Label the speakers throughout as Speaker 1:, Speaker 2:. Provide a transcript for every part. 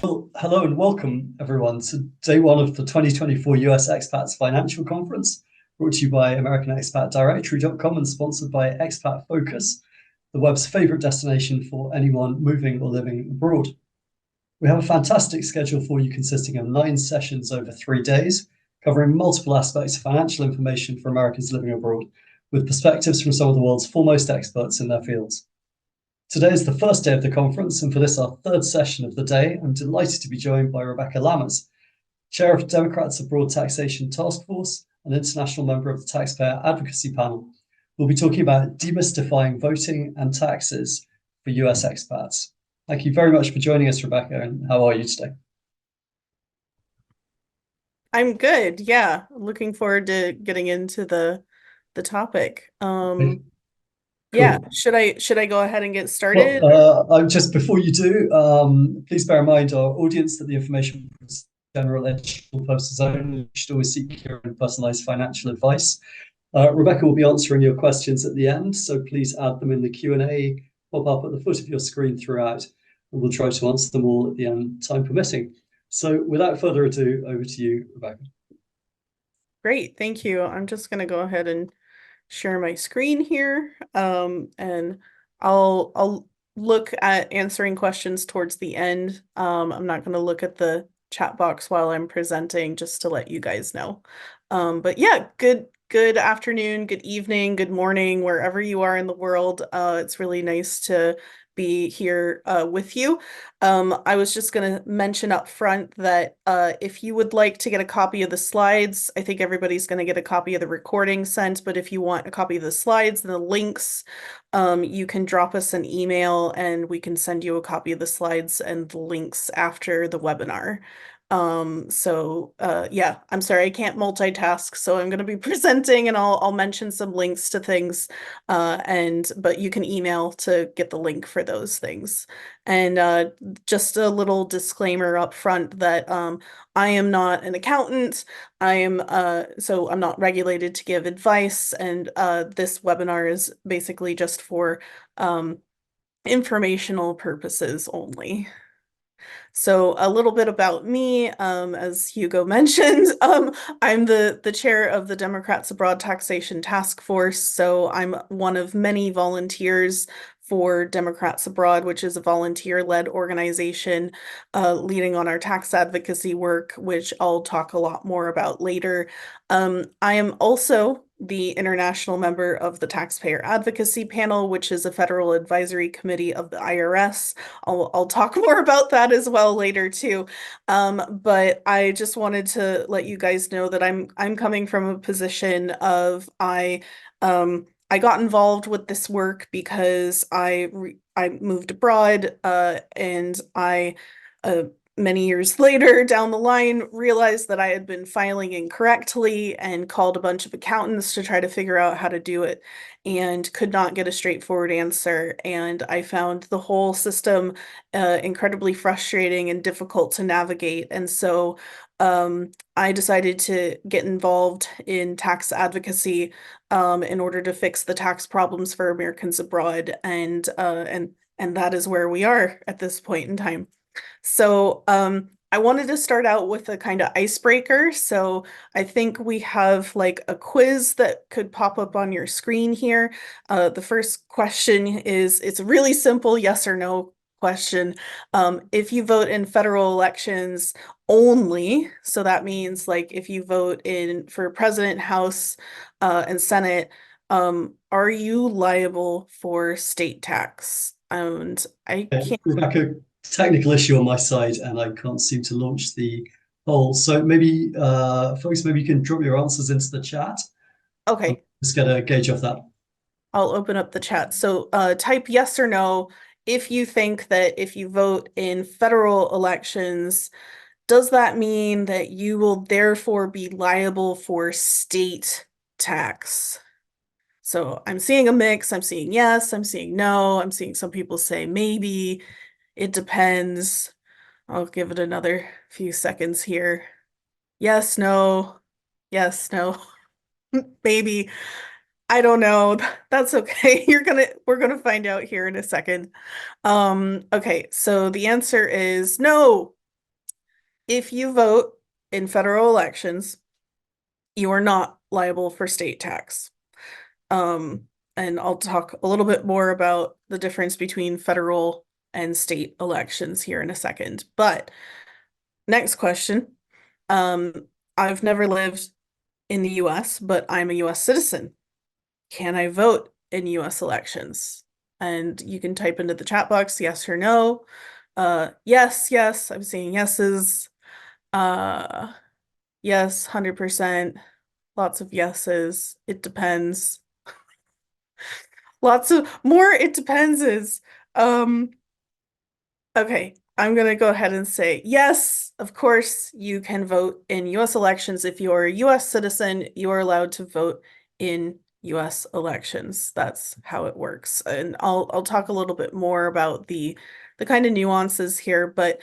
Speaker 1: Well, hello and welcome everyone to day one of the 2024 US Expats Financial Conference, brought to you by AmericanExpatDirectory.com and sponsored by Expat Focus, the web's favorite destination for anyone moving or living abroad. We have a fantastic schedule for you consisting of 9 sessions over 3 days, covering multiple aspects of financial information for Americans living abroad, with perspectives from some of the world's foremost experts in their fields. Today is the first day of the conference, and for this, our third session of the day, I'm delighted to be joined by Rebecca Lammers, Chair of Democrats Abroad Taxation Task Force and international member of the Taxpayer Advocacy Panel. We'll be talking about demystifying voting and taxes for US expats. Thank you very much for joining us, Rebecca, and how are you today?
Speaker 2: I'm good. Yeah, looking forward to getting into the topic. Yeah,
Speaker 1: Cool.
Speaker 2: should I go ahead and get
Speaker 1: Well,
Speaker 2: started?
Speaker 1: I'm just before you do, please bear in mind our audience that the information is general educational purposes only. You should always seek your own personalized financial advice. Rebecca will be answering your questions at the end, so please add them in the Q&A pop up at the foot of your screen throughout, and we'll try to answer them all at the end, time permitting. So without further ado, over to you, Rebecca.
Speaker 2: Great, thank you. I'm just gonna go ahead and share my screen here. And I'll look at answering questions towards the end. I'm not gonna look at the chat box while I'm presenting, just to let you guys know. But yeah, good afternoon, good evening, good morning, wherever you are in the world. It's really nice to be here with you. I was just going to mention up front that if you would like to get a copy of the slides, I think everybody's going to get a copy of the recording sent, but if you want a copy of the slides and the links, you can drop us an email and we can send you a copy of the slides and the links after the webinar. Yeah, I'm sorry, I can't multitask, so I'm going to be presenting and I'll mention some links to things, but you can email to get the link for those things. And just a little disclaimer up front that I am not an accountant. So I'm not regulated to give advice, and this webinar is basically just for informational purposes only. So a little bit about me, as Hugo mentioned, I'm the chair of the Democrats Abroad Taxation Task Force. So I'm one of many volunteers for Democrats Abroad, which is a volunteer-led organization leading on our tax advocacy work, which I'll talk a lot more about later. I am also the international member of the Taxpayer Advocacy Panel, which is a federal advisory committee of the IRS. I'll talk more about that as well later too. But I just wanted to let you guys know that I'm coming from a position of I got involved with this work because I moved abroad and I many years later down the line realized that I had been filing incorrectly and called a bunch of accountants to try to figure out how to do it and could not get a straightforward answer. And I found the whole system incredibly frustrating and difficult to navigate. And so I decided to get involved in tax advocacy in order to fix the tax problems for Americans abroad. And that is where we are at this point in time. So I wanted to start out with a kind of icebreaker. So I think we have like a quiz that could pop up on your screen here. The first question is, it's a really simple yes or no question. If you vote in federal elections only, so that means like if you vote in for president, house, and senate, are you liable for state tax? And I can't.
Speaker 1: Rebecca, technical issue on my side, and I can't seem to launch the poll. So maybe, folks, maybe you can drop your answers into the chat. I'll
Speaker 2: Okay,
Speaker 1: just get a gauge of that.
Speaker 2: I'll open up the chat. So type yes or no if you think that if you vote in federal elections, does that mean that you will therefore be liable for state tax? So I'm seeing a mix. I'm seeing yes, I'm seeing no, I'm seeing some people say maybe, it depends. I'll give it another few seconds here. Yes, no, yes, no, maybe. I don't know. That's okay. We're gonna find out here in a second. Okay, so the answer is no. if you vote in federal elections, you are not liable for state tax. And I'll talk a little bit more about the difference between federal and state elections here in a second. But next question. Um, I've never lived in the US, but I'm a US citizen. Can I vote in US elections? And you can type into the chat box yes or no. Yes, yes, I'm seeing yeses. Uh, yes, 100%. Lots of yeses. It depends. Lots of more it depends is. Um, okay, I'm gonna go ahead and say yes, of course, you can vote in US elections. If you are a US citizen, you are allowed to vote in US elections. That's how it works. And I'll talk a little bit more about the kind of nuances here, but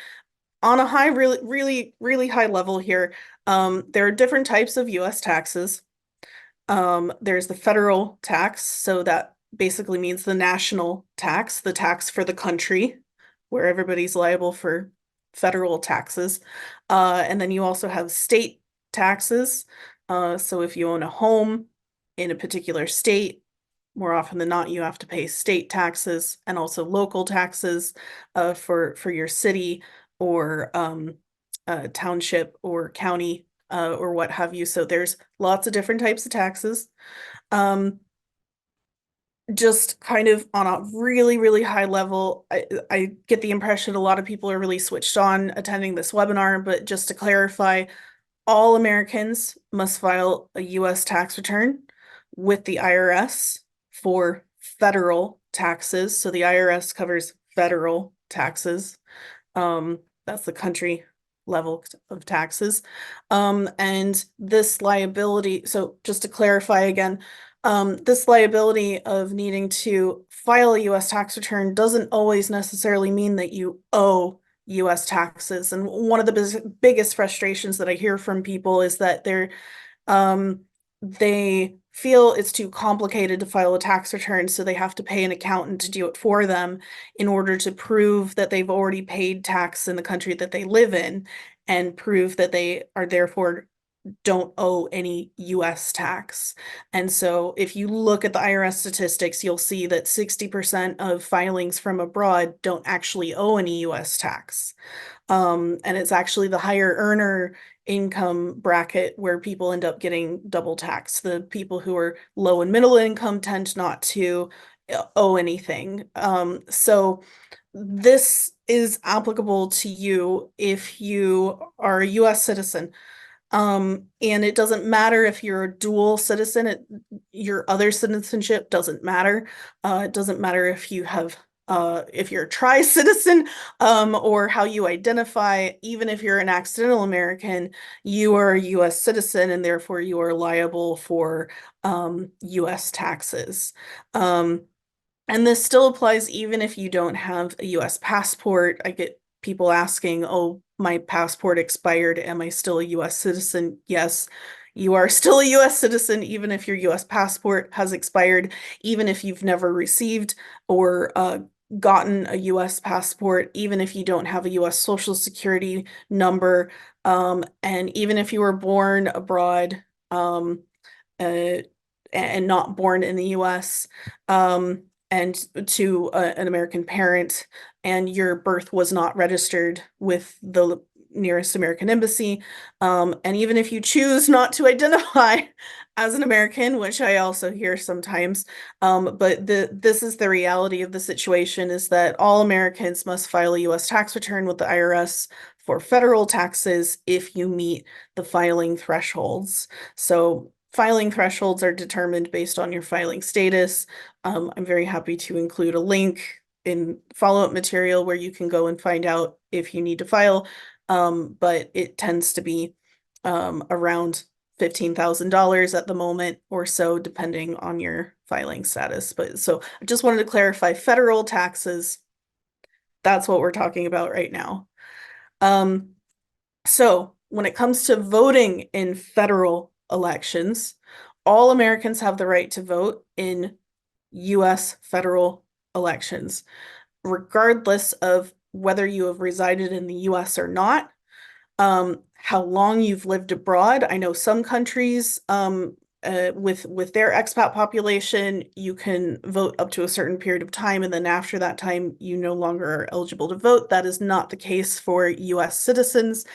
Speaker 2: on a high, really high level here, there are different types of US taxes. There's the federal tax, so that basically means the national tax, the tax for the country, where everybody's liable for federal taxes. And then you also have state taxes. So if you own a home in a particular state, more often than not, you have to pay state taxes and also local taxes for your city or township or county or what have you. So there's lots of different types of taxes. Um, just kind of on a really high level, I get the impression a lot of people are really switched on attending this webinar, but just to clarify, all Americans must file a US tax return with the IRS for federal taxes. So the IRS covers federal taxes. That's the country level of taxes. And this liability, so just to clarify again, this liability of needing to file a US tax return doesn't always necessarily mean that you owe US taxes. And one of the biggest frustrations that I hear from people is that um, they feel it's too complicated to file a tax return, so they have to pay an accountant to do it for them in order to prove that they've already paid tax in the country that they live in and prove that they are therefore don't owe any US tax. And so if you look at the IRS statistics, you'll see that 60% of filings from abroad don't actually owe any US tax. And it's actually the higher earner income bracket where people end up getting double taxed. The people who are low and middle income tend not to owe anything. So this is applicable to you if you are a US citizen. And it doesn't matter if you're a dual citizen, your other citizenship doesn't matter. It doesn't matter if you have if you're a tri-citizen, or how you identify. Even if you're an accidental American, you are a US citizen and therefore you are liable for US taxes. And this still applies even if you don't have a US passport. I get people asking, oh, my passport expired. Am I still a US citizen? Yes, you are still a US citizen, even if your US passport has expired, even if you've never received or gotten a US passport, even if you don't have a US Social Security number, and even if you were born abroad uh, and not born in the US. And to an American parent, and your birth was not registered with the nearest American embassy. And even if you choose not to identify as an American, which I also hear sometimes, but this is the reality of the situation is that all Americans must file a US tax return with the IRS for federal taxes if you meet the filing thresholds. So filing thresholds are determined based on your filing status. I'm very happy to include a link in follow-up material where you can go and find out if you need to file. But it tends to be around $15,000 at the moment or so, depending on your filing status. But so I just wanted to clarify federal taxes. That's what we're talking about right now. So when it comes to voting in federal elections, all Americans have the right to vote in US federal elections, regardless of whether you have resided in the US or not. how long you've lived abroad. I know some countries with their expat population, you can vote up to a certain period of time, and then after that time, you no longer are eligible to vote. That is not the case for US citizens.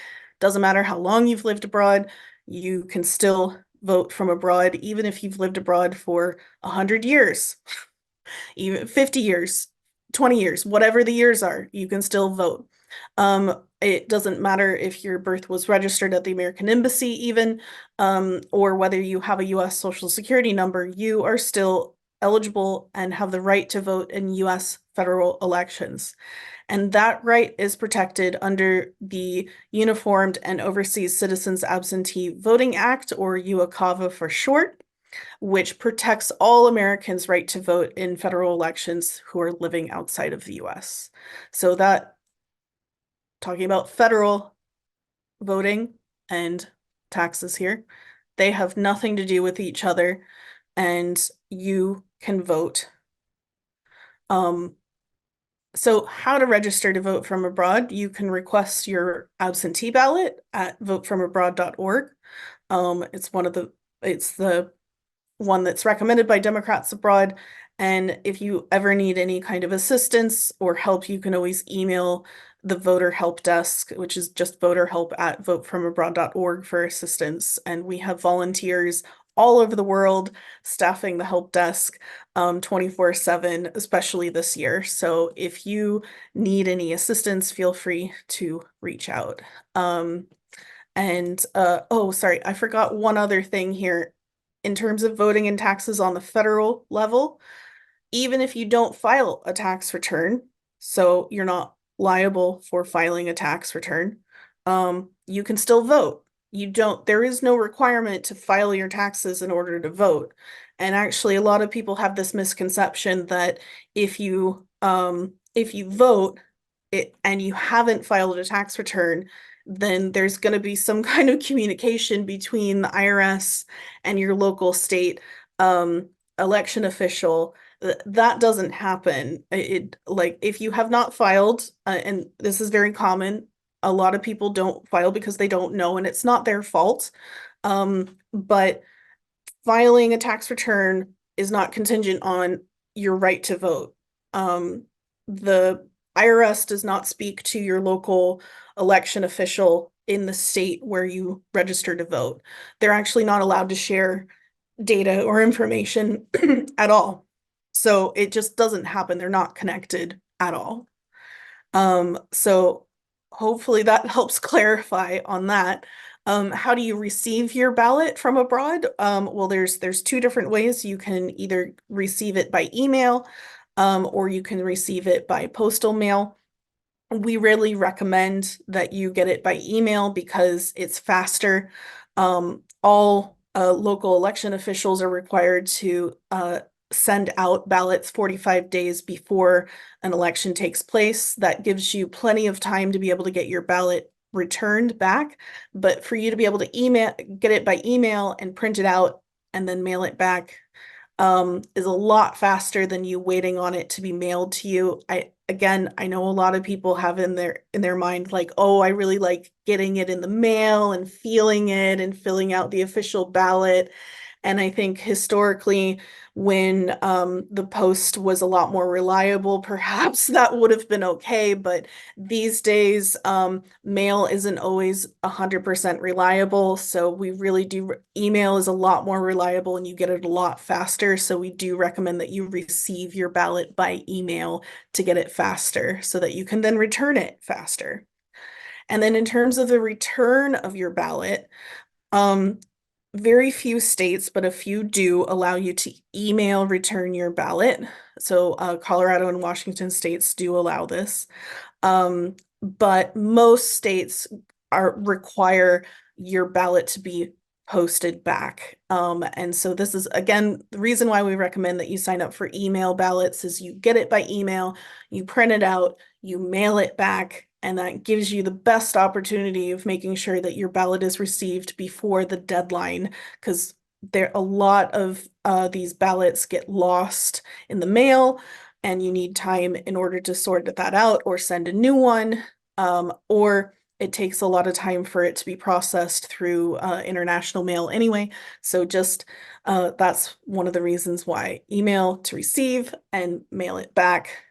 Speaker 2: Doesn't matter how long you've lived abroad, you can still vote from abroad, even if you've lived abroad for 100 years, even 50 years, 20 years, whatever the years are, you can still vote. It doesn't matter if your birth was registered at the American Embassy even, or whether you have a US Social Security number, you are still eligible and have the right to vote in US federal elections. And that right is protected under the Uniformed and Overseas Citizens Absentee Voting Act, or UACAVA for short, which protects all Americans' right to vote in federal elections who are living outside of the US. So that, talking about federal voting and taxes here, they have nothing to do with each other, and you can vote. So how to register to vote from abroad? You can request your absentee ballot at votefromabroad.org. It's the one that's recommended by Democrats abroad. And if you ever need any kind of assistance or help, you can always email the voter help desk, which is just voterhelp@votefromabroad.org for assistance. And we have volunteers all over the world staffing the help desk 24/7, especially this year. So if you need any assistance, feel free to reach out. Oh, sorry, I forgot one other thing here. In terms of voting and taxes on the federal level, even if you don't file a tax return, so you're not liable for filing a tax return, you can still vote. There is no requirement to file your taxes in order to vote. And actually, a lot of people have this misconception that if you vote and you haven't filed a tax return, then there's going to be some kind of communication between the IRS and your local state election official. That doesn't happen. Like if you have not filed, and this is very common, a lot of people don't file because they don't know, and it's not their fault. But filing a tax return is not contingent on your right to vote. The IRS does not speak to your local election official in the state where you register to vote. They're actually not allowed to share data or information at all. So it just doesn't happen. They're not connected at all. So hopefully that helps clarify on that. How do you receive your ballot from abroad? Well, there's two different ways. You can either receive it by email, or you can receive it by postal mail. We really recommend that you get it by email because it's faster. All local election officials are required to send out ballots 45 days before an election takes place. That gives you plenty of time to be able to get your ballot returned back. But for you to be able to get it by email and print it out and then mail it back is a lot faster than you waiting on it to be mailed to you. I know a lot of people have in their mind like, oh, I really like getting it in the mail and feeling it and filling out the official ballot. And I think historically, when the post was a lot more reliable, perhaps that would have been okay. But these days, mail isn't always 100% reliable. So we really do, email is a lot more reliable and you get it a lot faster. So we do recommend that you receive your ballot by email to get it faster so that you can then return it faster. And then in terms of the return of your ballot, very few states, but a few do allow you to email return your ballot. So Colorado and Washington states do allow this. But most states require your ballot to be posted back. And so this is, again, the reason why we recommend that you sign up for email ballots is you get it by email, you print it out, you mail it back, and that gives you the best opportunity of making sure that your ballot is received before the deadline, because a lot of these ballots get lost in the mail, and you need time in order to sort that out or send a new one, or It takes a lot of time for it to be processed through international mail anyway. So just that's one of the reasons why email to receive and mail it back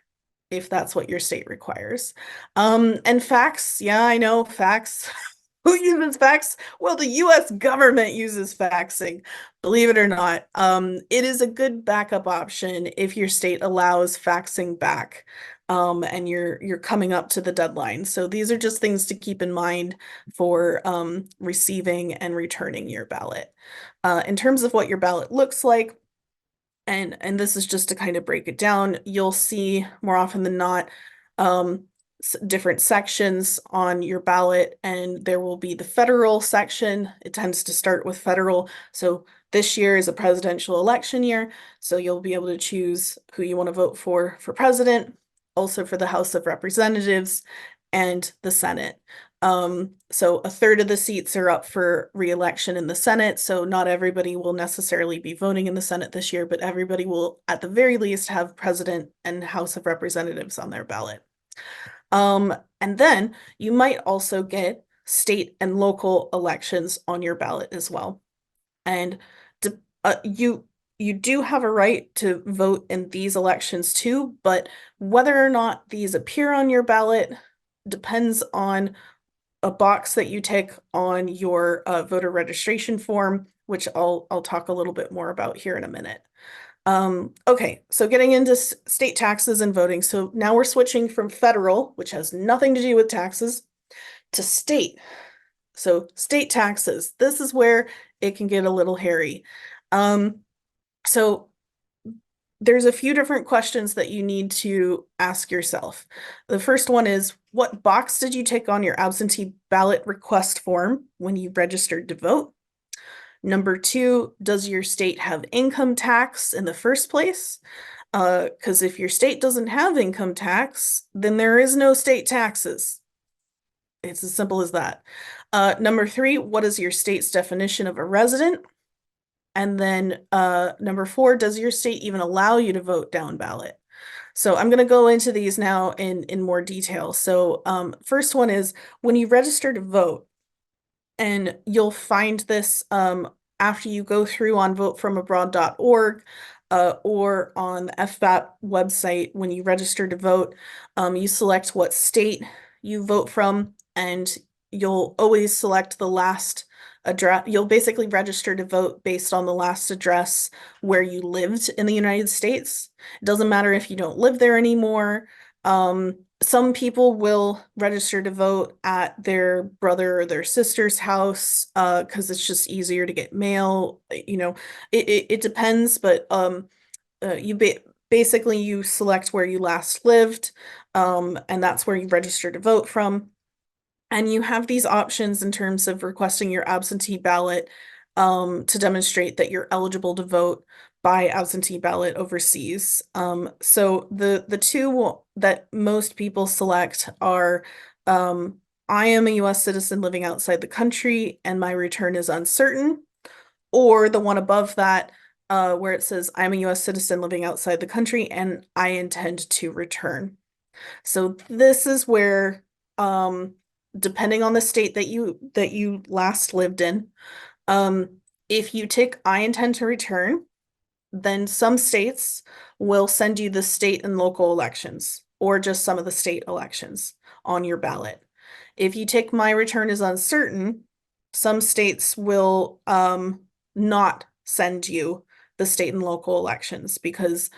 Speaker 2: if that's what your state requires. And fax, yeah, I know fax. Who uses fax? Well, the US government uses faxing, believe it or not. It is a good backup option if your state allows faxing back. And you're coming up to the deadline. So these are just things to keep in mind for receiving and returning your ballot. In terms of what your ballot looks like, and this is just to kind of break it down, you'll see more often than not different sections on your ballot, and there will be the federal section. It tends to start with federal. So this year is a presidential election year, so you'll be able to choose who you want to vote for president, also for the House of Representatives and the Senate. So a third of the seats are up for re-election in the Senate. So not everybody will necessarily be voting in the Senate this year, but everybody will at the very least have president and House of Representatives on their ballot. And then you might also get state and local elections on your ballot as well. And you do have a right to vote in these elections too, but whether or not these appear on your ballot depends on a box that you tick on your voter registration form, which I'll talk a little bit more about here in a minute. Okay, so getting into state taxes and voting. So now we're switching from federal, which has nothing to do with taxes, to state. So state taxes, this is where it can get a little hairy. So there's a few different questions that you need to ask yourself. The first one is, what box did you tick on your absentee ballot request form when you registered to vote? Number two, does your state have income tax in the first place? Because if your state doesn't have income tax, then there is no state taxes. It's as simple as that. Number three, what is your state's definition of a resident? And then number four, does your state even allow you to vote down ballot? So I'm going to go into these now in more detail. So first one is when you register to vote, and you'll find this after you go through on votefromabroad.org or on the Expat website. When you register to vote, you select what state you vote from, and you'll always select the last address. You'll basically register to vote based on the last address where you lived in the United States. It doesn't matter if you don't live there anymore. Some people will register to vote at their brother or their sister's house because it's just easier to get mail. You know, it depends, but basically you select where you last lived, and that's where you register to vote from. And you have these options in terms of requesting your absentee ballot to demonstrate that you're eligible to vote by absentee ballot overseas. So the two that most people select are I am a US citizen living outside the country and my return is uncertain, or the one above that where it says I'm a US citizen living outside the country and I intend to return. So this is where depending on the state that you last lived in, if you tick I intend to return, then some states will send you the state and local elections or just some of the state elections on your ballot. If you tick my return is uncertain, some states will not send you the state and local elections because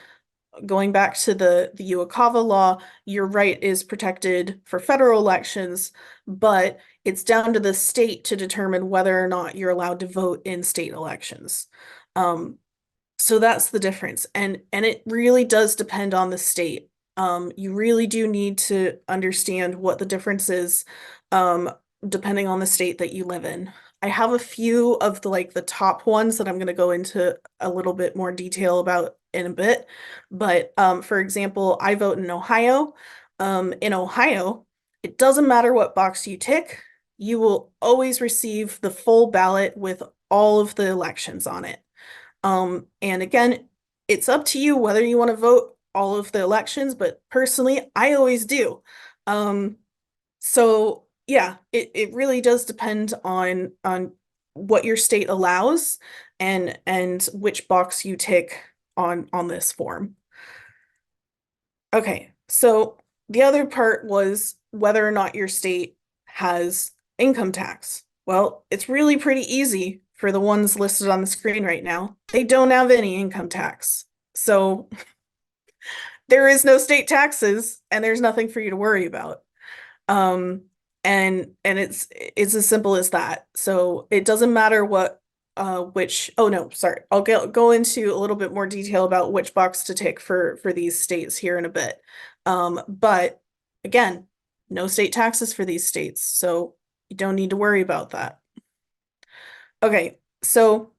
Speaker 2: going back to the UOCAVA law, your right is protected for federal elections, but it's down to the state to determine whether or not you're allowed to vote in state elections. So that's the difference. And it really does depend on the state. You really do need to understand what the difference is, depending on the state that you live in. I have a few of the top ones that I'm going to go into a little bit more detail about in a bit. But for example, I vote in Ohio. In Ohio, it doesn't matter what box you tick, you will always receive the full ballot with all of the elections on it. And again, it's up to you whether you want to vote all of the elections, but personally, I always do. So Yeah, it really does depend on what your state allows and which box you tick on this form. Okay, so the other part was whether or not your state has income tax. Well, it's really pretty easy for the ones listed on the screen right now. They don't have any income tax. So there is no state taxes and there's nothing for you to worry about. Um, and it's as simple as that. So it doesn't matter what which oh no, sorry. I'll go into a little bit more detail about which box to tick for these states here in a bit. But again, no state taxes for these states, so you don't need to worry about that. Okay, so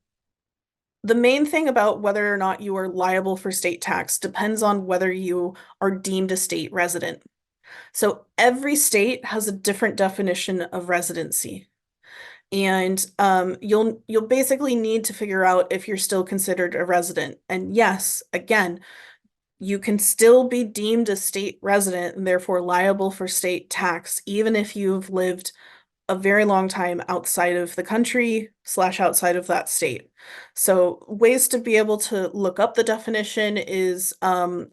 Speaker 2: the main thing about whether or not you are liable for state tax depends on whether you are deemed a state resident. So every state has a different definition of residency. And you'll basically need to figure out if you're still considered a resident. And yes, again, you can still be deemed a state resident and therefore liable for state tax, even if you've lived a very long time outside of the country slash outside of that state. So ways to be able to look up the definition is on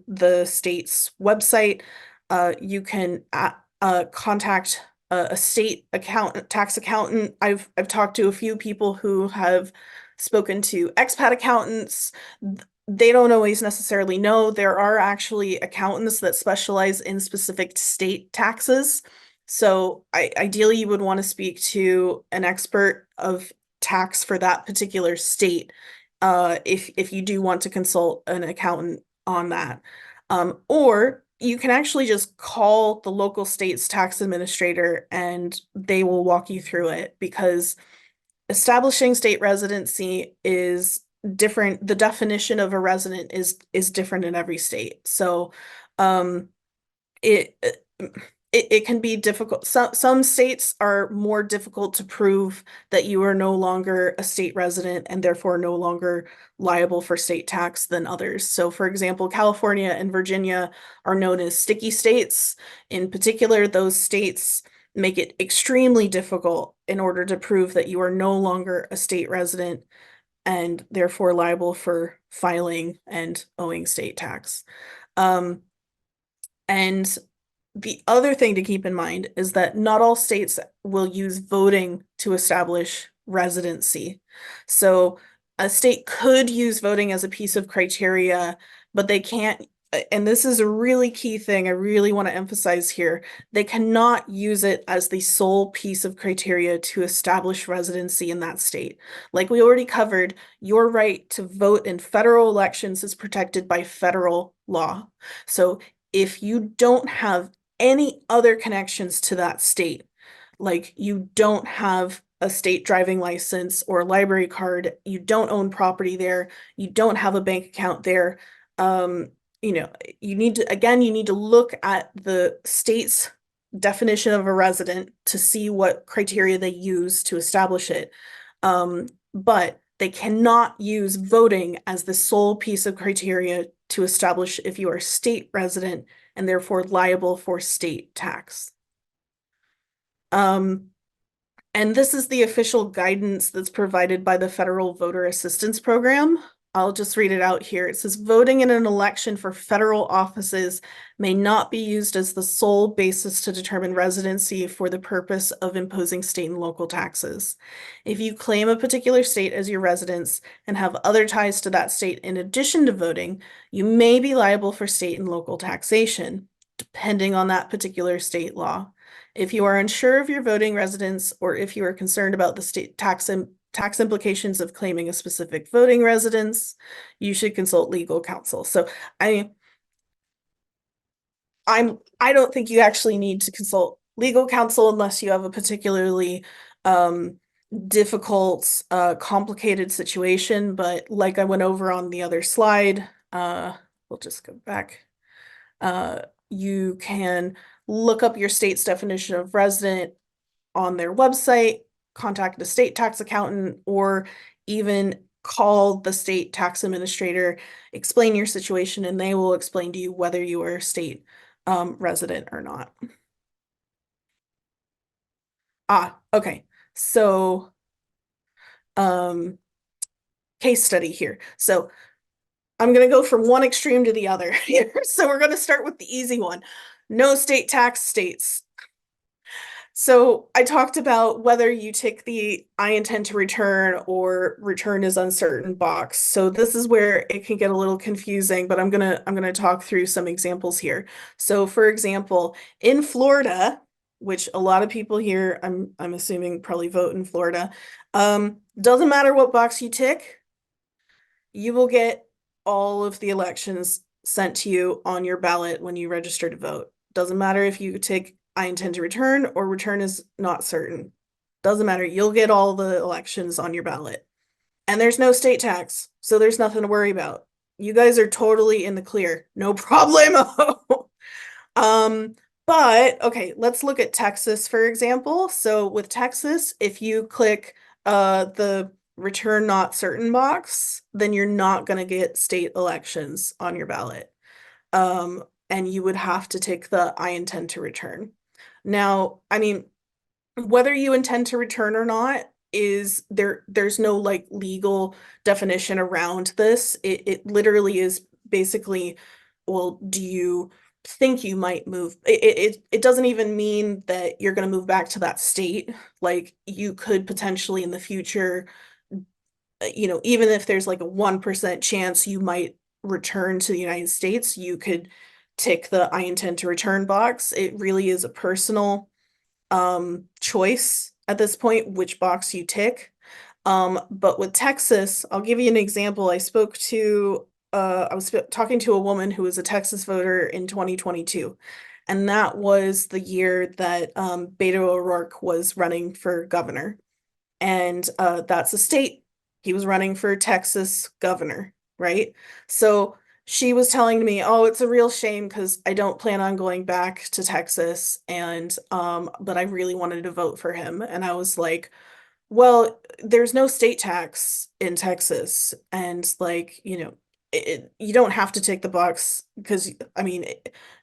Speaker 2: the state's website. You can contact a state tax accountant. I've talked to a few people who have spoken to expat accountants. They don't always necessarily know. There are actually accountants that specialize in specific state taxes. So ideally, you would want to speak to an expert of tax for that particular state, if you do want to consult an accountant on that. Or you can actually just call the local state's tax administrator and they will walk you through it because establishing state residency is different. The definition of a resident is different in every state. So um, it it can be difficult. Some states are more difficult to prove that you are no longer a state resident and therefore no longer liable for state tax than others. So, for example, California and Virginia are known as sticky states. In particular, those states make it extremely difficult in order to prove that you are no longer a state resident and therefore liable for filing and owing state tax. Um, and the other thing to keep in mind is that not all states will use voting to establish residency. So a state could use voting as a piece of criteria, but they can't, and this is a really key thing I really want to emphasize here. They cannot use it as the sole piece of criteria to establish residency in that state. Like we already covered, your right to vote in federal elections is protected by federal law. So if you don't have any other connections to that state, like you don't have a state driving license or a library card, you don't own property there, you don't have a bank account there, um, you know, you need to, again, you need to look at the state's definition of a resident to see what criteria they use to establish it. But they cannot use voting as the sole piece of criteria to establish if you are a state resident and therefore liable for state tax. Um, and this is the official guidance that's provided by the Federal Voter Assistance Program. I'll just read it out here. It says voting in an election for federal offices may not be used as the sole basis to determine residency for the purpose of imposing state and local taxes. If you claim a particular state as your residence and have other ties to that state in addition to voting, you may be liable for state and local taxation, depending on that particular state law. If you are unsure of your voting residence or if you are concerned about the state tax implications of claiming a specific voting residence, you should consult legal counsel. So I don't think you actually need to consult legal counsel unless you have a particularly difficult, complicated situation. But like I went over on the other slide, we'll just go back. You can look up your state's definition of resident on their website, contact a state tax accountant, or even call the state tax administrator, explain your situation, and they will explain to you whether you are a state resident or not. Okay. So, um, case study here. So I'm going to go from one extreme to the other here. So we're going to start with the easy one. No state tax states. So I talked about whether you tick the I intend to return or return is uncertain box. So this is where it can get a little confusing, but I'm gonna talk through some examples here. So for example, in Florida, which a lot of people here, I'm assuming probably vote in Florida, doesn't matter what box you tick, you will get all of the elections sent to you on your ballot when you register to vote. Doesn't matter if you tick I intend to return or return is not certain. Doesn't matter. You'll get all the elections on your ballot. And there's no state tax, so there's nothing to worry about. You guys are totally in the clear. No problemo. Um, but okay, let's look at Texas, for example. So with Texas, if you click the return not certain box, then you're not going to get state elections on your ballot. And you would have to take the I intend to return. Now, I mean, whether you intend to return or not is there's no like legal definition around this. It literally is basically, well, do you think you might move? It doesn't even mean that you're going to move back to that state. Like you could potentially in the future, even if there's like a 1% chance you might return to the United States, you could tick the I intend to return box. It really is a personal choice at this point, which box you tick. But with Texas, I'll give you an example. I was talking to a woman who was a Texas voter in 2022, and that was the year that Beto O'Rourke was running for governor. And that's a state. He was running for Texas governor, right? So she was telling me, "Oh, it's a real shame because I don't plan on going back to Texas, and but I really wanted to vote for him." And I was like, "Well, there's no state tax in Texas, and like, you don't have to tick the box because I mean,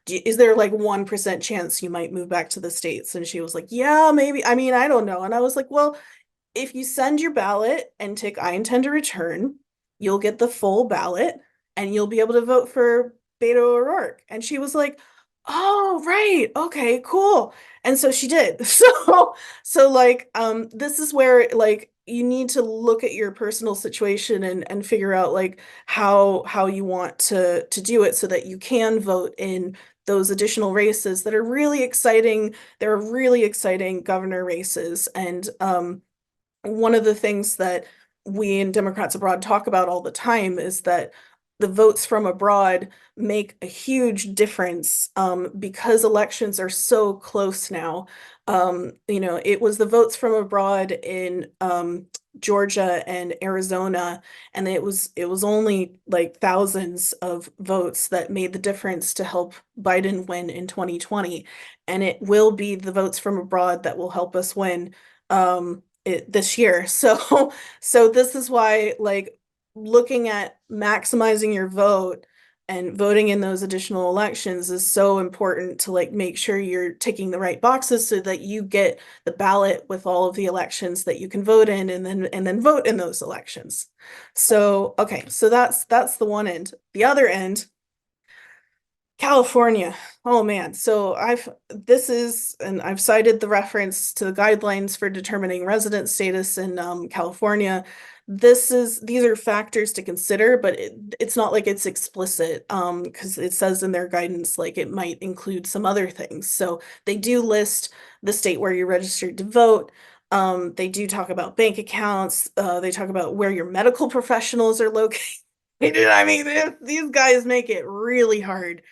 Speaker 2: is there like 1% chance you might move back to the States?" And she was like, "Yeah, maybe. I mean, I don't know." And I was like, "Well, if you send your ballot and tick I intend to return, you'll get the full ballot and you'll be able to vote for Beto O'Rourke." And she was like, "Oh, right. Okay, cool." And so she did. So like this is where like you need to look at your personal situation and figure out like how you want to do it so that you can vote in those additional races that are really exciting. They're really exciting governor races. And one of the things that we in Democrats Abroad talk about all the time is that the votes from abroad make a huge difference because elections are so close now. It was the votes from abroad in Georgia and Arizona, and it was only like thousands of votes that made the difference to help Biden win in 2020. And it will be the votes from abroad that will help us win this year. So this is why like looking at maximizing your vote and voting in those additional elections is so important to like make sure you're ticking the right boxes so that you get the ballot with all of the elections that you can vote in and then vote in those elections. So okay, so that's the one end. The other end, California. Oh man. So I've cited the reference to the guidelines for determining resident status in California. These are factors to consider, but it's not like it's explicit because it says in their guidance like it might include some other things. So they do list the state where you're registered to vote. They do talk about bank accounts. They talk about where your medical professionals are located. I mean, these guys make it really hard.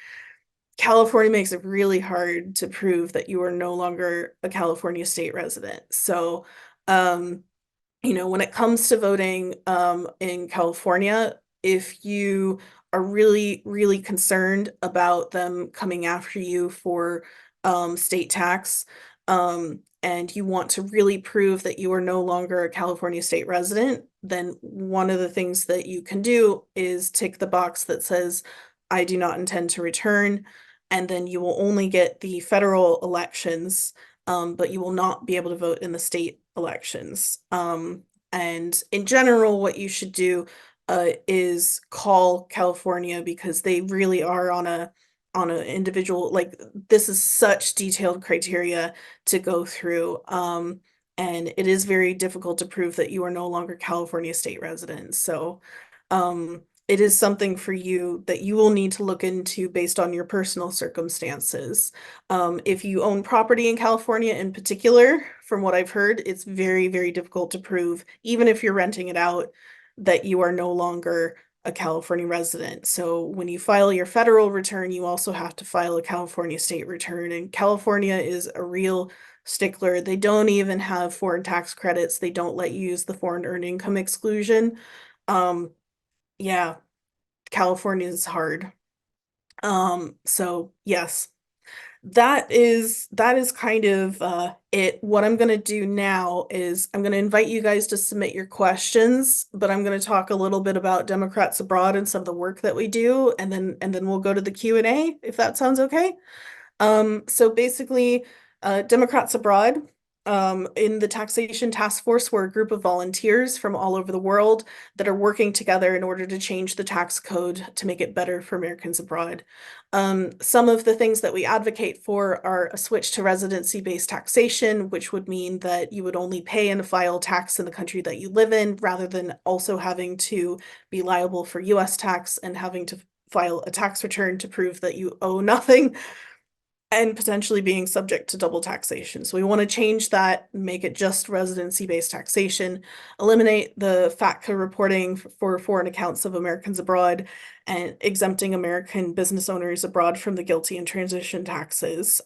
Speaker 2: California makes it really hard to prove that you are no longer a California state resident. So, um, when it comes to voting in California, if you are really, really concerned about them coming after you for state tax, and you want to really prove that you are no longer a California state resident, then one of the things that you can do is tick the box that says, I do not intend to return, and then you will only get the federal elections but you will not be able to vote in the state elections. And in general, what you should do is call California because they really are on an individual, like this is such detailed criteria to go through. And it is very difficult to prove that you are no longer California state residents. So it is something for you that you will need to look into based on your personal circumstances. If you own property in California in particular, from what I've heard, it's very, very difficult to prove, even if you're renting it out, that you are no longer a California resident. So when you file your federal return, you also have to file a California state return. And California is a real stickler. They don't even have foreign tax credits. They don't let you use the foreign earned income exclusion. Um, yeah, California is hard. So yes, that is kind of it. What I'm gonna do now is I'm gonna invite you guys to submit your questions, but I'm gonna talk a little bit about Democrats abroad and some of the work that we do, and then we'll go to the Q&A if that sounds okay. So basically, Democrats Abroad, in the Taxation Task Force, we're a group of volunteers from all over the world that are working together in order to change the tax code to make it better for Americans abroad. Some of the things that we advocate for are a switch to residency-based taxation, which would mean that you would only pay and file tax in the country that you live in, rather than also having to be liable for US tax and having to file a tax return to prove that you owe nothing and potentially being subject to double taxation. So we want to change that, make it just residency-based taxation, eliminate the FATCA reporting for foreign accounts of Americans abroad, and exempting American business owners abroad from the GILTI and transition taxes.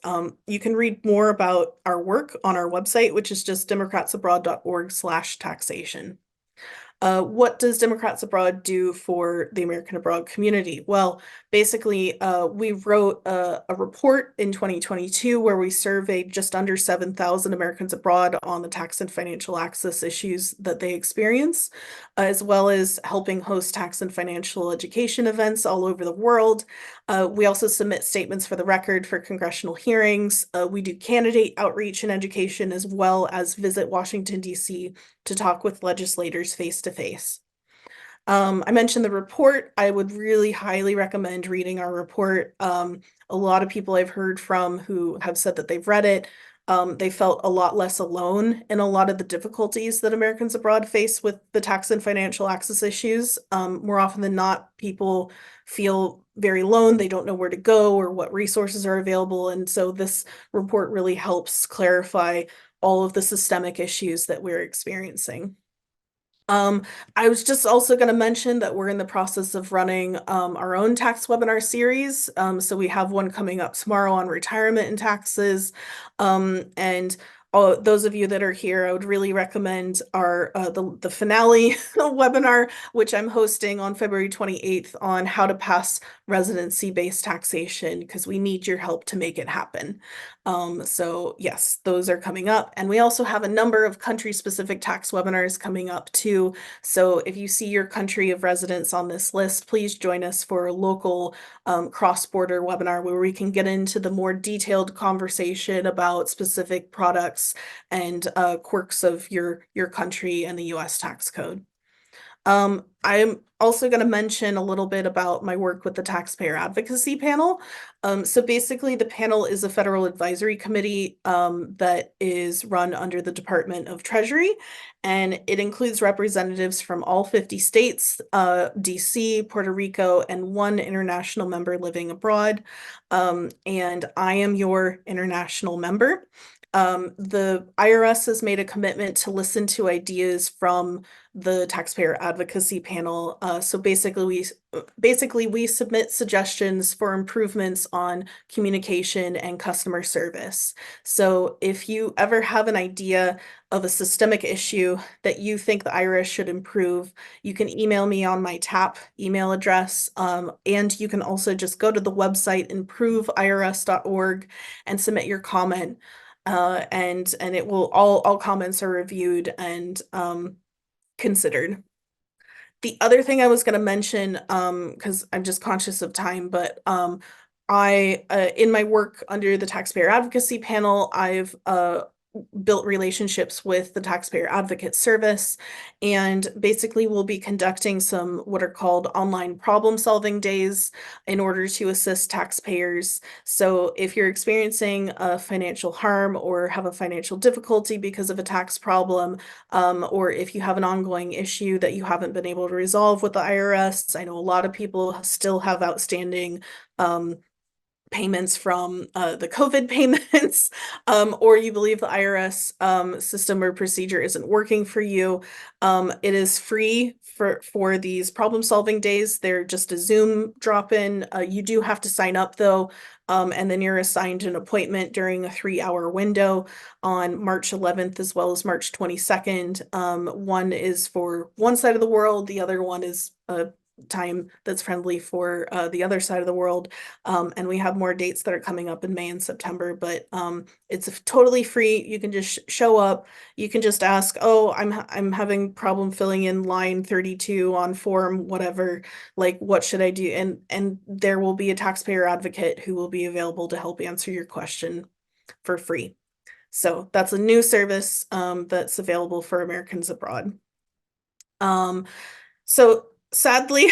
Speaker 2: You can read more about our work on our website, which is just democratsabroad.org/taxation. What does Democrats Abroad do for the American abroad community? Well, basically, we wrote a report in 2022 where we surveyed just under 7,000 Americans abroad on the tax and financial access issues that they experience, as well as helping host tax and financial education events all over the world. We also submit statements for the record for congressional hearings. We do candidate outreach and education, as well as visit Washington, D.C. to talk with legislators face to face. I mentioned the report. I would really highly recommend reading our report. A lot of people I've heard from who have said that they've read it, they felt a lot less alone in a lot of the difficulties that Americans abroad face with the tax and financial access issues. More often than not, people feel very alone. They don't know where to go or what resources are available. And so this report really helps clarify all of the systemic issues that we're experiencing. I was just also going to mention that we're in the process of running our own tax webinar series. So we have one coming up tomorrow on retirement and taxes. And those of you that are here, I would really recommend our the finale webinar, which I'm hosting on February 28th on how to pass residency-based taxation, because we need your help to make it happen. So yes, those are coming up. And we also have a number of country-specific tax webinars coming up too. So if you see your country of residence on this list, please join us for a local cross-border webinar where we can get into the more detailed conversation about specific products and quirks of your country and the US tax code. I'm also going to mention a little bit about my work with the Taxpayer Advocacy Panel. So basically, the panel is a federal advisory committee that is run under the Department of Treasury, and it includes representatives from all 50 states, DC, Puerto Rico, and one international member living abroad. And I am your international member. The IRS has made a commitment to listen to ideas from the Taxpayer Advocacy Panel. So basically we submit suggestions for improvements on communication and customer service. So if you ever have an idea of a systemic issue that you think the IRS should improve, you can email me on my TAP email address. And you can also just go to the website improveirs.org and submit your comment. And it will all comments are reviewed and considered. The other thing I was going to mention, because I'm just conscious of time, but in my work under the Taxpayer Advocacy Panel, I've built relationships with the Taxpayer Advocate Service, and basically we'll be conducting some what are called online problem solving days in order to assist taxpayers. So if you're experiencing a financial harm or have a financial difficulty because of a tax problem, or if you have an ongoing issue that you haven't been able to resolve with the IRS, I know a lot of people still have outstanding payments from the COVID payments, or you believe the IRS system or procedure isn't working for you. It is free for these problem solving days. They're just a Zoom drop-in. You do have to sign up though, and then you're assigned an appointment during a 3-hour window on March 11th as well as March 22nd. One is for one side of the world, the other one is a time that's friendly for the other side of the world. And we have more dates that are coming up in May and September, but it's totally free. You can just show up. You can just ask, oh, I'm having problem filling in line 32 on form, whatever, like what should I do? And there will be a taxpayer advocate who will be available to help answer your question for free. So that's a new service that's available for Americans abroad. So sadly,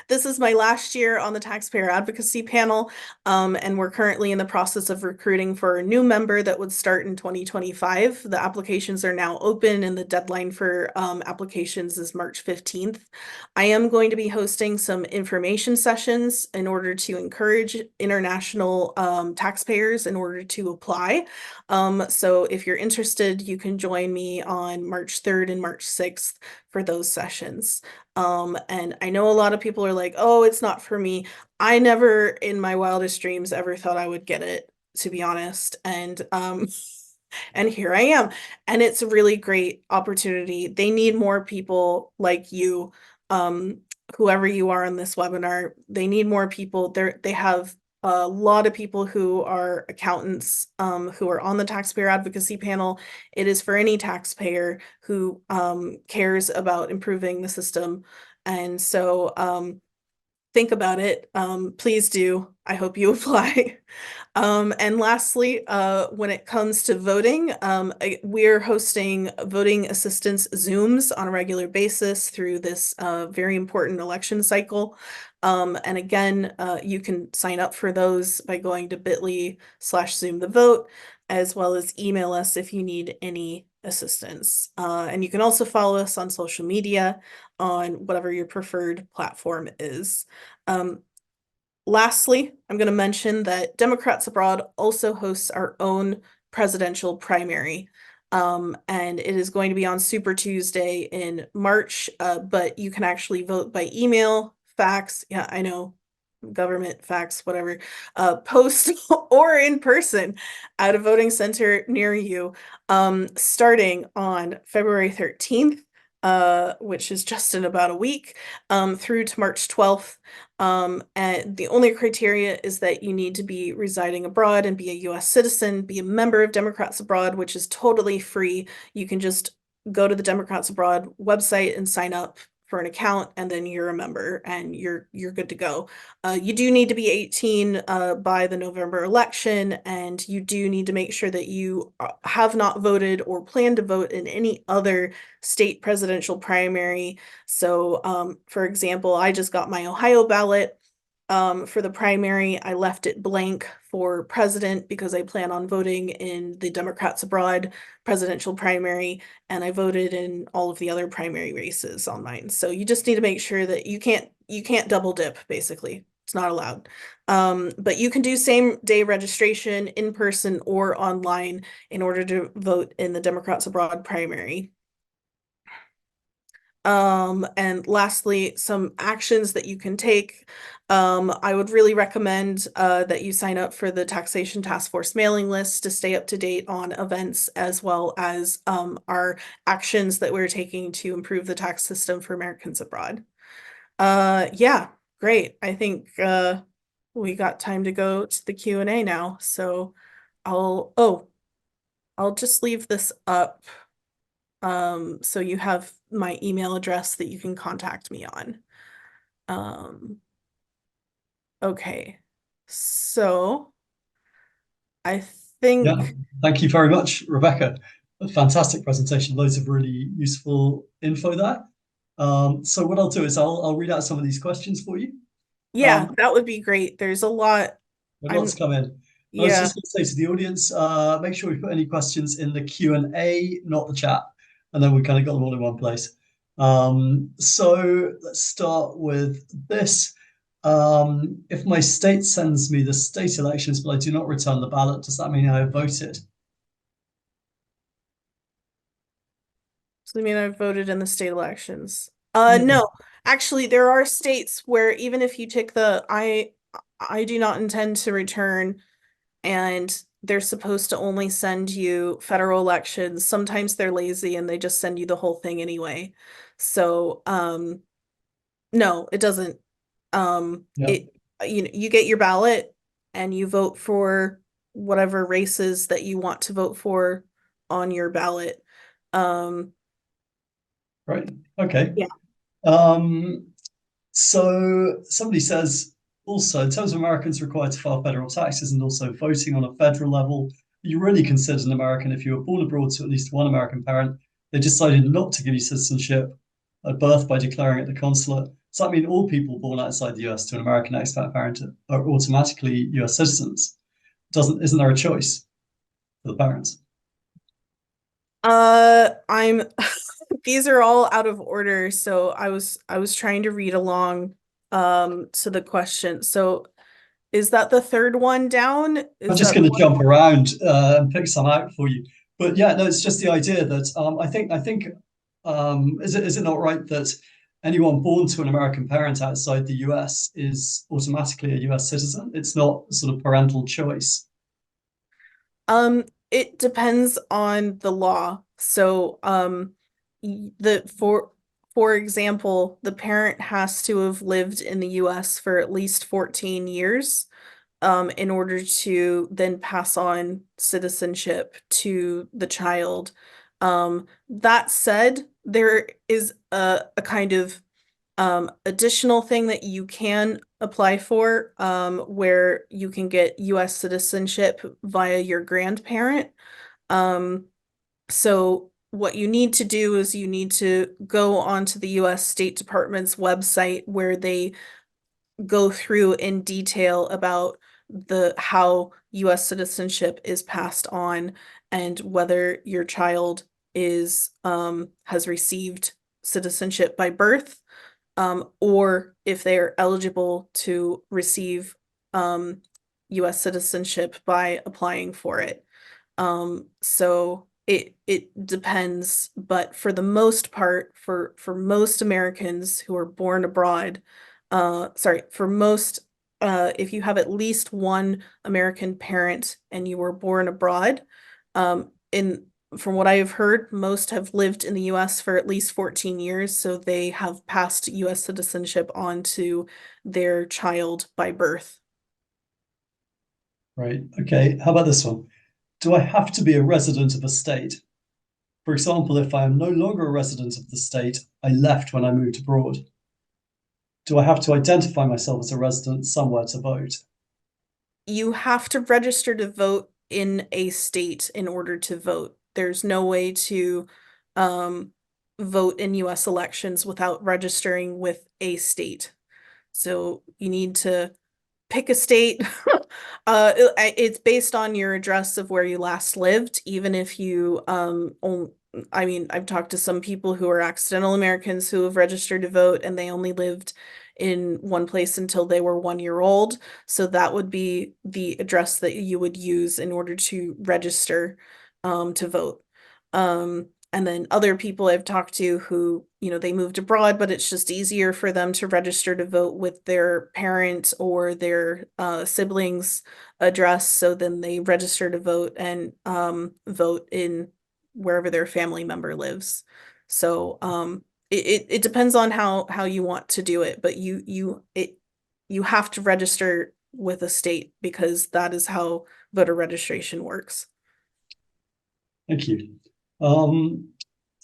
Speaker 2: this is my last year on the Taxpayer Advocacy Panel, and we're currently in the process of recruiting for a new member that would start in 2025. The applications are now open, and the deadline for applications is March 15th. I am going to be hosting some information sessions in order to encourage international taxpayers in order to apply. So if you're interested, you can join me on March 3rd and March 6th for those sessions. And I know a lot of people are like, oh, it's not for me. I never in my wildest dreams ever thought I would get it, to be honest. And here I am. And it's a really great opportunity. They need more people like you, whoever you are on this webinar. They need more people. They have a lot of people who are accountants, who are on the Taxpayer Advocacy Panel. It is for any taxpayer who cares about improving the system. And so think about it. Please do. I hope you apply. And lastly, when it comes to voting, we're hosting voting assistance Zooms on a regular basis through this very important election cycle. And again, you can sign up for those by going to bit.ly/Zoom the vote, as well as email us if you need any assistance. And you can also follow us on social media on whatever your preferred platform is. Lastly, I'm going to mention that Democrats Abroad also hosts our own presidential primary. And it is going to be on Super Tuesday in March, but you can actually vote by email, fax. Yeah, I know, government, fax, whatever, post or in person at a voting center near you, starting on February 13th, which is just in about a week, through to March 12th. And the only criteria is that you need to be residing abroad and be a US citizen, be a member of Democrats Abroad, which is totally free. You can just go to the Democrats Abroad website and sign up for an account, and then you're a member and you're good to go. You do need to be 18 by the November election, and you do need to make sure that you have not voted or plan to vote in any other state presidential primary. So, for example, I just got my Ohio ballot. For the primary, I left it blank for president because I plan on voting in the Democrats Abroad presidential primary, and I voted in all of the other primary races on mine. So you just need to make sure that you can't double dip, basically. It's not allowed. But you can do same day registration in person or online in order to vote in the Democrats Abroad primary. And lastly, some actions that you can take. I would really recommend that you sign up for the Taxation Task Force mailing list to stay up to date on events as well as our actions that we're taking to improve the tax system for Americans abroad. Yeah, great. I think we got time to go to the Q&A now. So I'll just leave this up. So you have my email address that you can contact me on. Okay, So I
Speaker 1: Yeah,
Speaker 2: think,
Speaker 1: thank you very much, Rebecca. A fantastic presentation, loads of really useful info there. So what I'll do is I'll read out some of these questions for you.
Speaker 2: yeah,
Speaker 1: Um,
Speaker 2: that would be great. There's a lot.
Speaker 1: There are lots
Speaker 2: I'm,
Speaker 1: come in. I was
Speaker 2: yeah.
Speaker 1: just going to say to the audience, make sure you put any questions in the Q&A, not the chat, and then we kind of got them all in one place. So let's start with this. If my state sends me the state elections, but I do not return the ballot, does that mean I have voted?
Speaker 2: So I mean, I've voted in the state elections.
Speaker 1: Yeah.
Speaker 2: No, actually, there are states where even if you take the I do not intend to return, and they're supposed to only send you federal elections. Sometimes they're lazy and they just send you the whole thing anyway. So, no, it doesn't.
Speaker 1: Yeah.
Speaker 2: It you get your ballot and you vote for whatever races that you want to vote for on your ballot. Um,
Speaker 1: Right. Okay.
Speaker 2: yeah.
Speaker 1: Um, So somebody says also, in terms of Americans required to file federal taxes and also voting on a federal level, you really considered an American if you were born abroad to at least one American parent. They decided not to give you citizenship at birth by declaring at the consulate. Does that mean all people born outside the US to an American expat parent are automatically US citizens? Isn't there a choice for the parents?
Speaker 2: I'm these are all out of order, so I was trying to read along to the question. So is that the third one down?
Speaker 1: I'm
Speaker 2: Is
Speaker 1: just
Speaker 2: that the
Speaker 1: going to
Speaker 2: one?
Speaker 1: jump around and pick some out for you. But yeah, no, it's just the idea that I think is it not right that anyone born to an American parent outside the US is automatically a US citizen? It's not sort of parental choice.
Speaker 2: It depends on the law. So, the for example, the parent has to have lived in the US for at least 14 years, in order to then pass on citizenship to the child. That said, there is a kind of additional thing that you can apply for, where you can get US citizenship via your grandparent. Um, so what you need to do is you need to go onto the US State Department's website where they go through in detail about the how US citizenship is passed on and whether your child is has received citizenship by birth, or if they are eligible to receive US citizenship by applying for it. So it depends, but for the most part, for most Americans who are born abroad, sorry, for most, if you have at least one American parent and you were born abroad, in from what I have heard, most have lived in the US for at least 14 years, so they have passed US citizenship on to their child by birth.
Speaker 1: Right. Okay. How about this one? Do I have to be a resident of a state? For example, if I am no longer a resident of the state I left when I moved abroad, do I have to identify myself as a resident somewhere to vote?
Speaker 2: You have to register to vote in a state in order to vote. There's no way to um, vote in US elections without registering with a state. So you need to pick a state. It's based on your address of where you last lived, even if you I mean, I've talked to some people who are accidental Americans who have registered to vote and they only lived in one place until they were 1 year old. So that would be the address that you would use in order to register to vote. And then other people I've talked to who, they moved abroad, but it's just easier for them to register to vote with their parent or their siblings' address. So then they register to vote and vote in wherever their family member lives. So it depends on how you want to do it, but you have to register with a state because that is how voter registration works.
Speaker 1: Thank you. Um,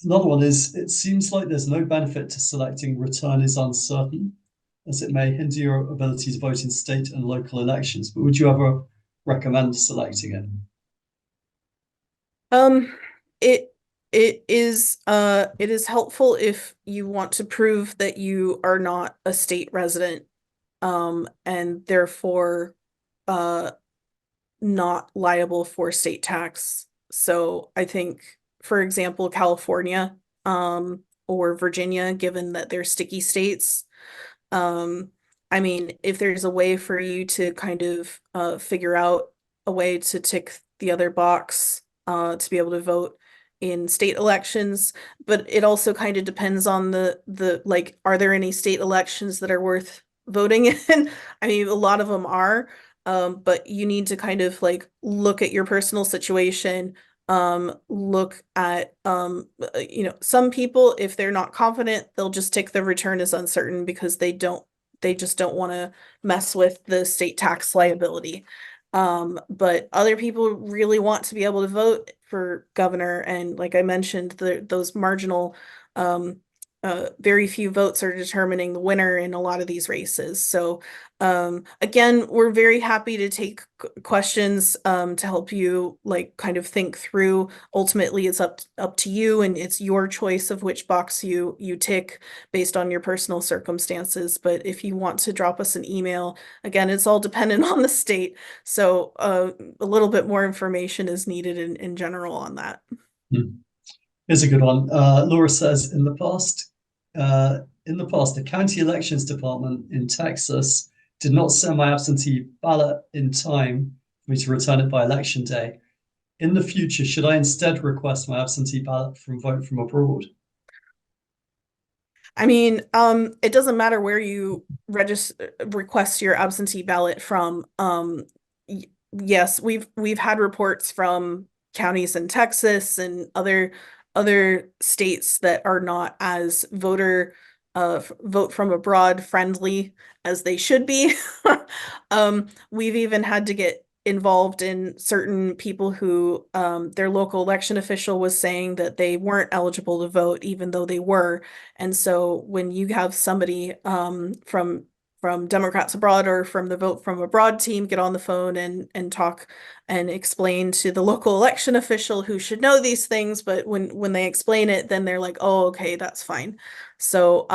Speaker 1: Another one is it seems like there's no benefit to selecting return is uncertain. as it may hinder your ability to vote in state and local elections. But would you ever recommend selecting it?
Speaker 2: Um, it it is helpful if you want to prove that you are not a state resident, and therefore uh not liable for state tax. So I think, for example, California, or Virginia, given that they're sticky states, um, I mean, if there's a way for you to kind of figure out a way to tick the other box to be able to vote in state elections, but it also kind of depends on the like, are there any state elections that are worth voting in? I mean, a lot of them are, but you need to kind of like look at your personal situation, look at you know, some people, if they're not confident, they'll just tick the return as uncertain because they just don't want to mess with the state tax liability. But other people really want to be able to vote for governor, and like I mentioned, those marginal very few votes are determining the winner in a lot of these races. So again, we're very happy to take questions to help you like kind of think through. Ultimately, it's up to you, and it's your choice of which box you tick based on your personal circumstances. But if you want to drop us an email, again, it's all dependent on the state. So a little bit more information is needed in general on that.
Speaker 1: Hmm. Here's a good one. Laura says, in the past, the county elections department in Texas did not send my absentee ballot in time for me to return it by election day. In the future, should I instead request my absentee ballot from vote from abroad?
Speaker 2: I mean, it doesn't matter where you register request your absentee ballot from. Yes, we've had reports from counties in Texas and other states that are not as vote from abroad friendly as they should be. We've even had to get involved in certain people who their local election official was saying that they weren't eligible to vote even though they were. And so when you have somebody from Democrats Abroad or from the Vote from Abroad team get on the phone and talk and explain to the local election official who should know these things, but when they explain it, then they're like, oh, okay, that's fine. So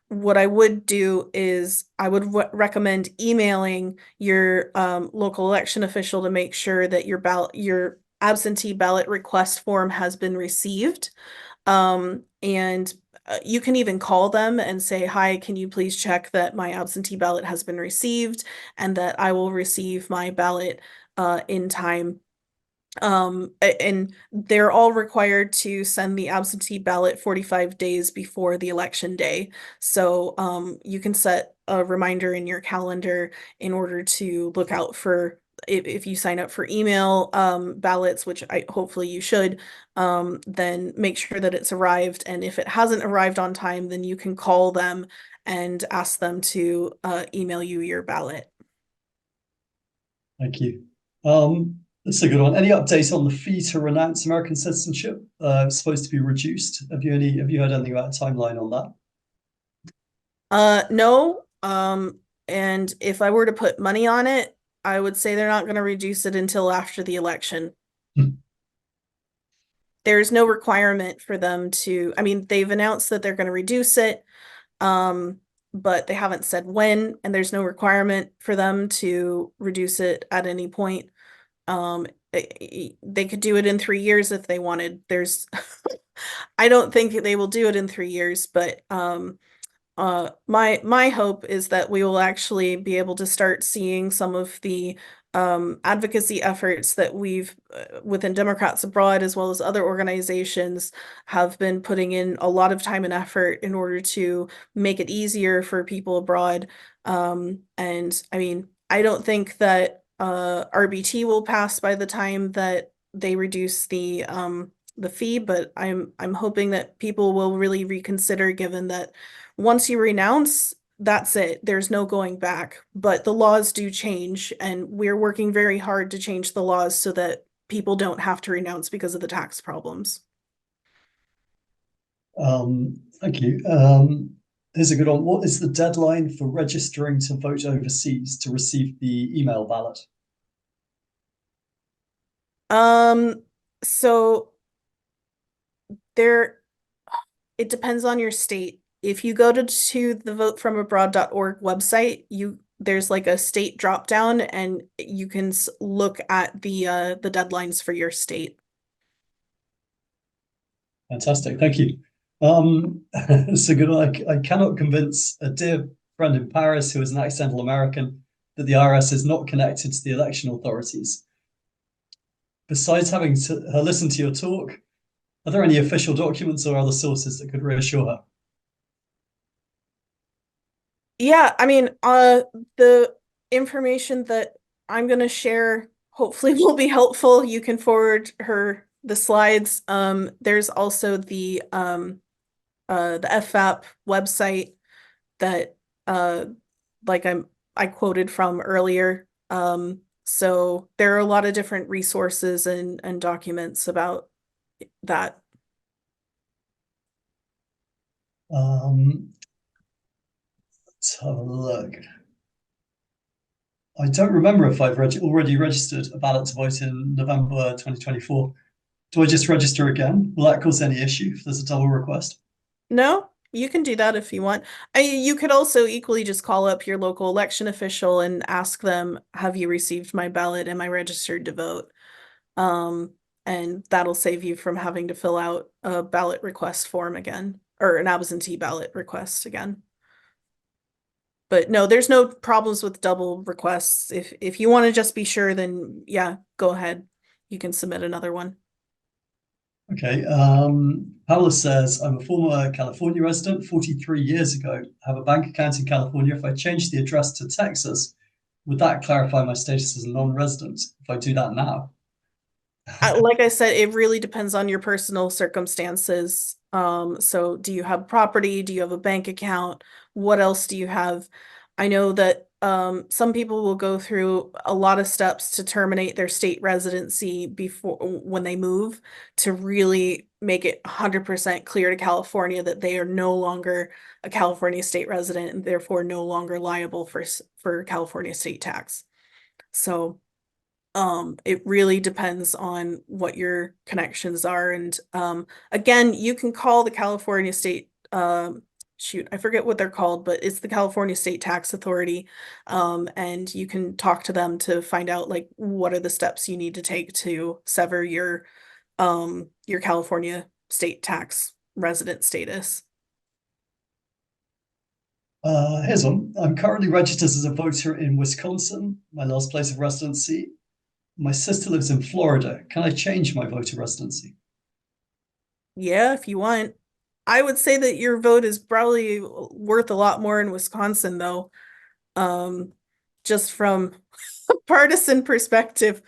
Speaker 2: what I would do is I would recommend emailing your local election official to make sure that your absentee ballot request form has been received. And you can even call them and say, hi, can you please check that my absentee ballot has been received and that I will receive my ballot in time. And they're all required to send the absentee ballot 45 days before the election day. So you can set a reminder in your calendar in order to look out for if you sign up for email ballots, which I hopefully you should, then make sure that it's arrived. And if it hasn't arrived on time, then you can call them and ask them to email you your ballot.
Speaker 1: Thank you. That's a good one. Any update on the fee to renounce American citizenship? It's supposed to be reduced. Have you heard anything about a timeline on that?
Speaker 2: No. And if I were to put money on it, I would say they're not going to reduce it until after the election.
Speaker 1: Hmm.
Speaker 2: There's no requirement for them to, I mean, they've announced that they're going to reduce it, but they haven't said when, and there's no requirement for them to reduce it at any point. They could do it in 3 years if they wanted. I don't think they will do it in 3 years, but my hope is that we will actually be able to start seeing some of the advocacy efforts that we've within Democrats Abroad as well as other organizations have been putting in a lot of time and effort in order to make it easier for people abroad. And I mean, I don't think that RBT will pass by the time that they reduce the fee, but I'm hoping that people will really reconsider given that once you renounce, that's it. There's no going back. But the laws do change, and we're working very hard to change the laws so that people don't have to renounce because of the tax problems.
Speaker 1: Thank you. Here's a good one. What is the deadline for registering to vote overseas to receive the email ballot?
Speaker 2: Um, so there, it depends on your state. If you go to the votefromabroad.org website, there's like a state drop down and you can look at the deadlines for your state.
Speaker 1: Fantastic, thank you. It's a good one. I cannot convince a dear friend in Paris who is an accidental American that the IRS is not connected to the election authorities. Besides having her listen to your talk, are there any official documents or other sources that could reassure her?
Speaker 2: Yeah, I mean, the information that I'm gonna share hopefully will be helpful. You can forward her the slides. There's also the FAP website that like I quoted from earlier. So there are a lot of different resources and documents about that.
Speaker 1: Um, let's have a look. I don't remember if I've already registered a ballot to vote in November 2024. Do I just register again? Will that cause any issue if there's a double request?
Speaker 2: No, you can do that if you want. You could also equally just call up your local election official and ask them, have you received my ballot? Am I registered to vote? Um, and that'll save you from having to fill out a ballot request form again, or an absentee ballot request again. But no, there's no problems with double requests. If you want to just be sure, then yeah, go ahead. You can submit another one.
Speaker 1: Okay. Paula says, I'm a former California resident 43 years ago. I have a bank account in California. If I change the address to Texas, would that clarify my status as a non-resident if I do that now?
Speaker 2: Like I said, it really depends on your personal circumstances. So do you have property? Do you have a bank account? What else do you have? I know that some people will go through a lot of steps to terminate their state residency before when they move to really make it 100% clear to California that they are no longer a California state resident and therefore no longer liable for California state tax. So it really depends on what your connections are. And again, you can call the California State, shoot, I forget what they're called, but it's the California State Tax Authority. And you can talk to them to find out like what are the steps you need to take to sever your California state tax resident status.
Speaker 1: Here's one. I'm currently registered as a voter in Wisconsin, my last place of residency. My sister lives in Florida. Can I change my voter residency?
Speaker 2: Yeah, if you want. I would say that your vote is probably worth a lot more in Wisconsin, though. Um, just from a partisan perspective,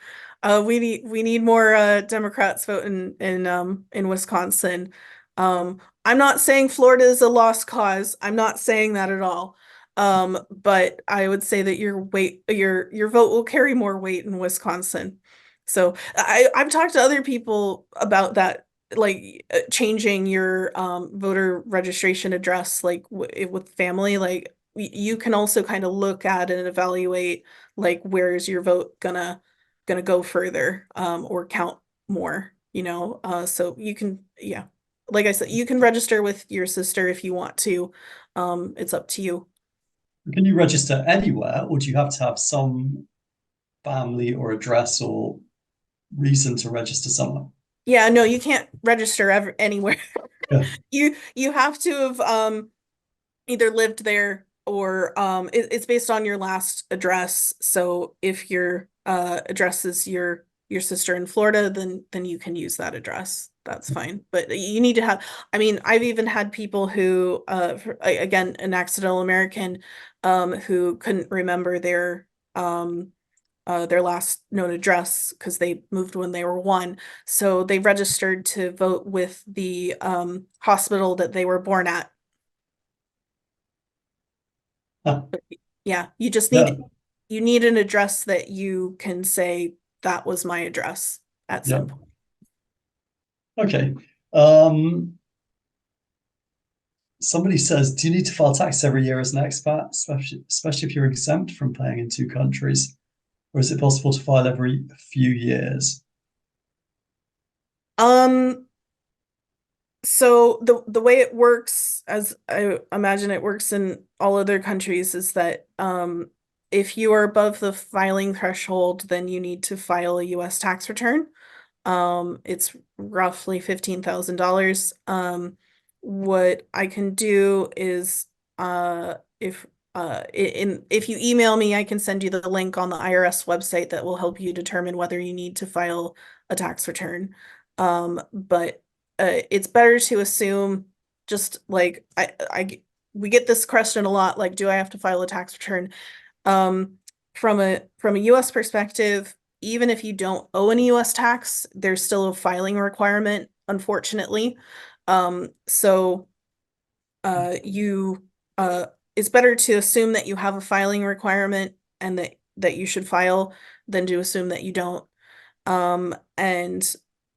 Speaker 2: we need more Democrats voting in Wisconsin. I'm not saying Florida is a lost cause. I'm not saying that at all. But I would say that your vote will carry more weight in Wisconsin. So I've talked to other people about that, like changing your voter registration address, like with family, like you can also kind of look at and evaluate like where is your vote gonna go further or count more, so you can, yeah, like I said, you can register with your sister if you want to. It's up to you.
Speaker 1: Can you register anywhere, or do you have to have some family or address or reason to register somewhere?
Speaker 2: Yeah, no, you can't register ever anywhere.
Speaker 1: Yeah.
Speaker 2: You have to have either lived there or it's based on your last address. So if your address is your sister in Florida, then you can use that address. That's fine. But you need to have, I mean, I've even had people who again, an accidental American who couldn't remember their last known address because they moved when they were one. So they registered to vote with the hospital that they were born at.
Speaker 1: Ah,
Speaker 2: Yeah, you just
Speaker 1: yeah.
Speaker 2: need an address that you can say that was my address at
Speaker 1: Yeah.
Speaker 2: some point.
Speaker 1: Okay. Um, somebody says, do you need to file tax every year as an expat, especially if you're exempt from paying in two countries? Or is it possible to file every few years?
Speaker 2: Um, so the way it works, as I imagine it works in all other countries, is that if you are above the filing threshold, then you need to file a US tax return. It's roughly $15,000. What I can do is if you email me, I can send you the link on the IRS website that will help you determine whether you need to file a tax return. But it's better to assume, just like we get this question a lot, like, do I have to file a tax return? From a US perspective, even if you don't owe any US tax, there's still a filing requirement, unfortunately. So you it's better to assume that you have a filing requirement and that you should file than to assume that you don't. And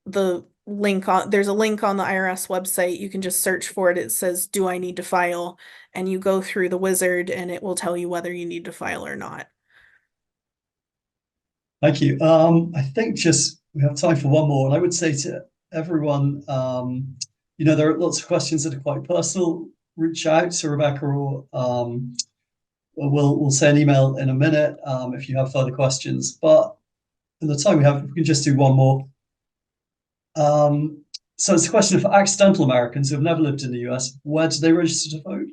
Speaker 2: there's a link on the IRS website. You can just search for it. It says, "Do I need to file?" And you go through the wizard and it will tell you whether you need to file or not.
Speaker 1: Thank you. I think just we have time for one more, and I would say to everyone, there are lots of questions that are quite personal. Reach out to Rebecca, or we'll send an email in a minute if you have further questions. But in the time we have, we can just do one more. So it's a question for accidental Americans who have never lived in the US. Where do they register to vote?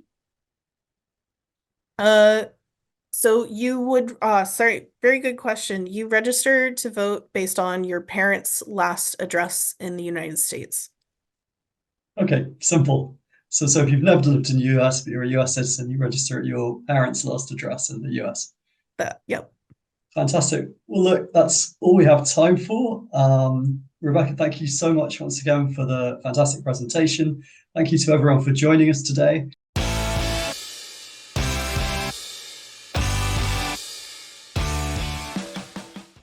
Speaker 2: So you would, sorry, very good question. You register to vote based on your parents' last address in the United States.
Speaker 1: Okay, simple. So if you've never lived in the US, but you're a US citizen, you register at your parents' last address in the US.
Speaker 2: Yep.
Speaker 1: Fantastic. Well, look, that's all we have time for. Rebecca, thank you so much once again for the fantastic presentation. Thank you to everyone for joining us today.